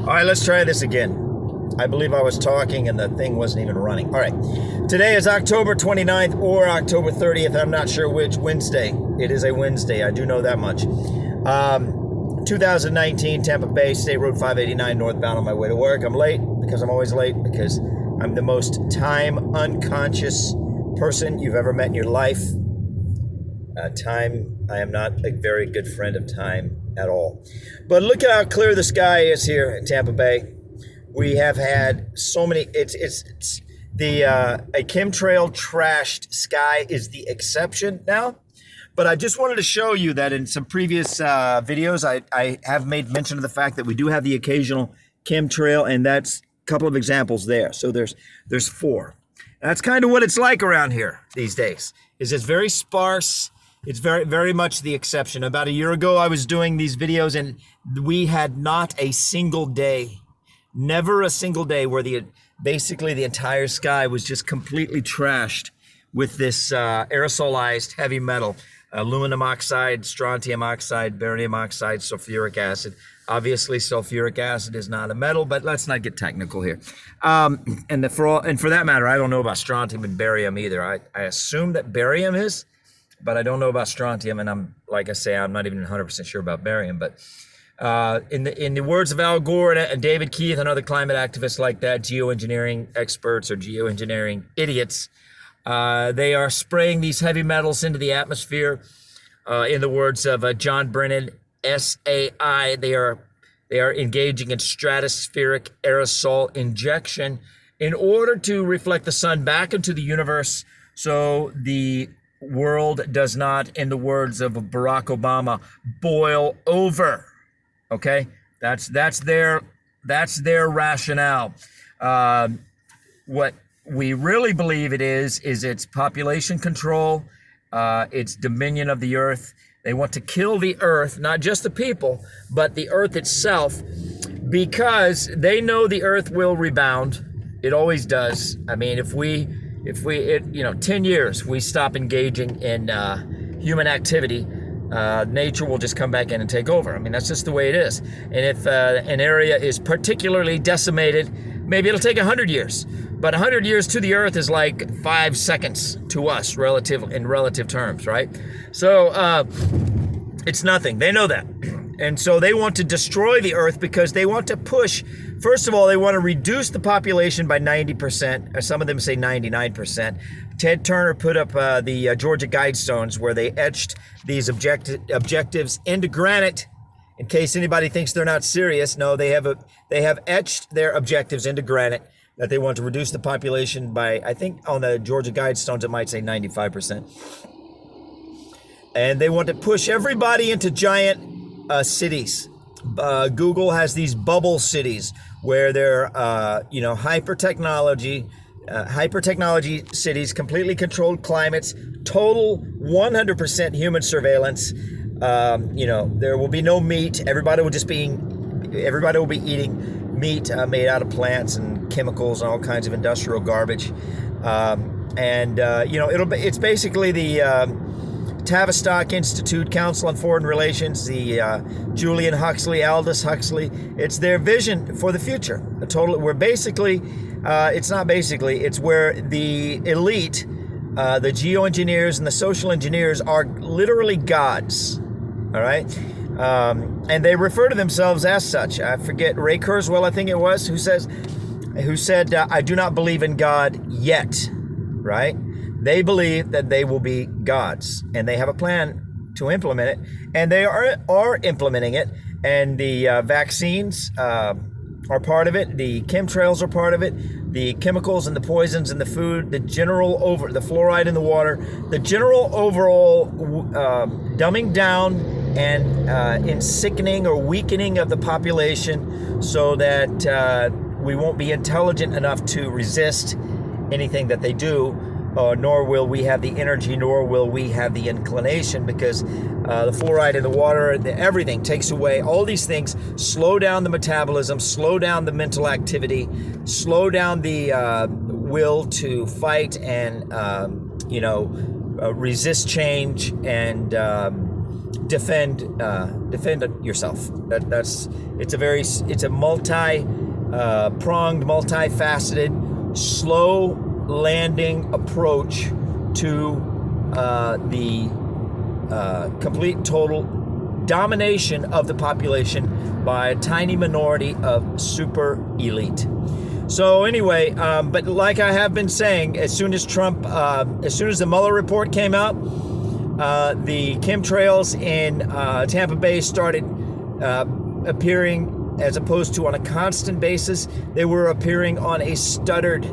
All right, let's try this again. I believe I was talking and the thing wasn't even running. All right. Today is October 29th or October 30th. I'm not sure which Wednesday. It is a Wednesday. I do know that much. 2019, Tampa Bay, State Road 589, northbound on my way to work. I'm late because I'm always late because I'm the most time unconscious person you've ever met in your life. I am not a very good friend of time at all. But look at how clear the sky is here in Tampa Bay. We have had so many, a chemtrail trashed sky is the exception now. But I just wanted to show you that in some previous videos, I have made mention of the fact that we do have the occasional chemtrail, and that's a couple of examples there. So there's 4. And that's kind of what it's like around here these days, is it's very sparse. It's very, very much the exception. About a year ago, I was doing these videos, and we had not a single day, never a single day, where basically the entire sky was just completely trashed with this aerosolized heavy metal, aluminum oxide, strontium oxide, barium oxide, sulfuric acid. Obviously, sulfuric acid is not a metal, but let's not get technical here. And for that matter, I don't know about strontium and barium either. I assume that barium is, but I don't know about strontium, and I'm not even 100% sure about barium. But in the words of Al Gore and David Keith and other climate activists like that, geoengineering experts or geoengineering idiots, they are spraying these heavy metals into the atmosphere. In the words of John Brennan, SAI, they are engaging in stratospheric aerosol injection in order to reflect the sun back into the universe, so the world does not, in the words of Barack Obama, boil over. Okay, that's their rationale. What we really believe it is it's population control, it's dominion of the earth. They want to kill the earth, not just the people, but the earth itself, because they know the earth will rebound. It always does. I mean, if 10 years we stop engaging in human activity, nature will just come back in and take over. I mean, that's just the way it is. And if an area is particularly decimated, maybe it'll take 100 years. But 100 years to the earth is like 5 seconds to us, in relative terms, right? So it's nothing. They know that. And so they want to destroy the earth because they want to push. First of all, they want to reduce the population by 90%, or some of them say 99%. Ted Turner put up the Georgia Guidestones, where they etched these objectives into granite. In case anybody thinks they're not serious, no, they have etched their objectives into granite, that they want to reduce the population by, I think on the Georgia Guidestones it might say 95%. And they want to push everybody into giant cities. Google has these bubble cities where they're hyper technology cities, completely controlled climates, total 100% human surveillance. There will be no meat. Everybody will be eating meat made out of plants and chemicals and all kinds of industrial garbage. It's basically the Tavistock Institute Council on Foreign Relations, the Julian Huxley, Aldous Huxley. It's their vision for the future. It's where the elite, the geoengineers and the social engineers are literally gods. All right. And they refer to themselves as such. I forget, Ray Kurzweil, I think it was, who said, I do not believe in God yet, right? They believe that they will be gods, and they have a plan to implement it, and they are implementing it. And the vaccines are part of it. The chemtrails are part of it. The chemicals and the poisons in the food, the fluoride in the water, the general overall dumbing down and sickening or weakening of the population, so that we won't be intelligent enough to resist anything that they do. Nor will we have the energy, nor will we have the inclination, because the fluoride in the water, everything takes away. All these things slow down the metabolism, slow down the mental activity, slow down the will to fight and resist change, and defend yourself. It's a multi-pronged, multifaceted, slow landing approach to the complete total domination of the population by a tiny minority of super elite. So anyway, but like I have been saying, as soon as the Mueller report came out, the chemtrails in Tampa Bay started appearing, as opposed to on a constant basis. They were appearing on a stuttered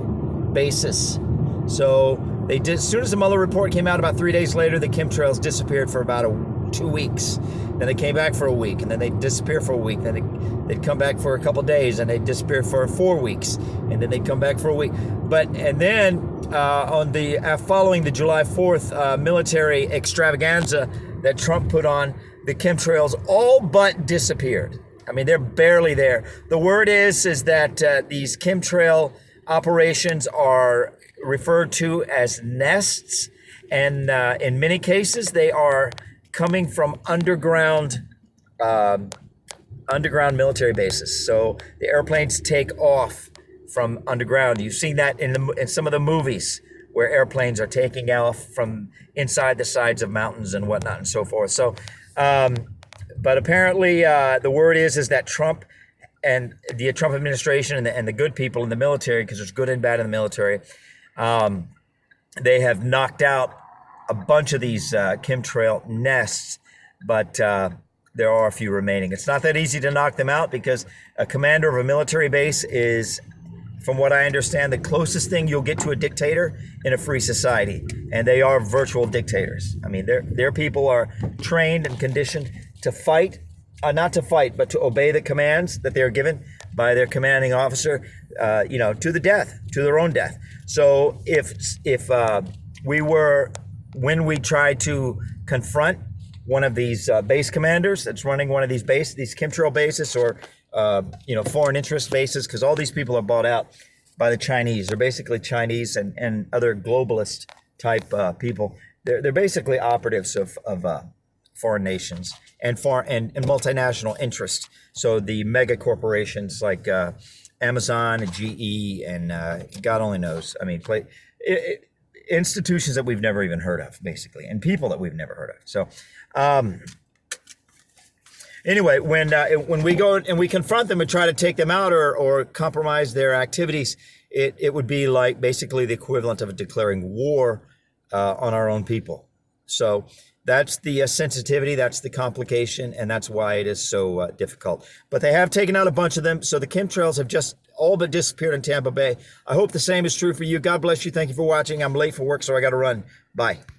basis. So they did. As soon as the Mueller report came out, about 3 days later, the chemtrails disappeared for about 2 weeks. Then they came back for a week, and then they disappear for a week. Then they'd come back for a couple days, and they'd disappear for 4 weeks, and then they'd come back for a week. And then following the July 4th military extravaganza that Trump put on, the chemtrails all but disappeared. I mean, they're barely there. The word is that these chemtrail operations are referred to as nests, and in many cases they are coming from underground military bases. So the airplanes take off from underground. You've seen that in some of the movies where airplanes are taking off from inside the sides of mountains and whatnot and so forth. So, but apparently the word is that Trump and the Trump administration and the good people in the military, because there's good and bad in the military, they have knocked out a bunch of these chemtrail nests, but there are a few remaining. It's not that easy to knock them out, because a commander of a military base is, from what I understand, the closest thing you'll get to a dictator in a free society, and they are virtual dictators. I mean, their people are trained and conditioned to fight, not to fight, but to obey the commands that they are given by their commanding officer, to the death, to their own death. So when we try to confront one of these base commanders that's running one of these chemtrail bases, or foreign interest bases, because all these people are bought out by the Chinese. They're basically Chinese and other globalist type people. They're basically operatives of foreign nations and multinational interest. So the mega corporations like Amazon and GE and God only knows. I mean, institutions that we've never even heard of, basically, and people that we've never heard of. So. Anyway, when we go and we confront them and try to take them out or compromise their activities, it would be like basically the equivalent of declaring war on our own people. So that's the sensitivity, that's the complication, and that's why it is so difficult. But they have taken out a bunch of them, so the chemtrails have just all but disappeared in Tampa Bay. I hope the same is true for you. God bless you. Thank you for watching. I'm late for work, so I got to run. Bye.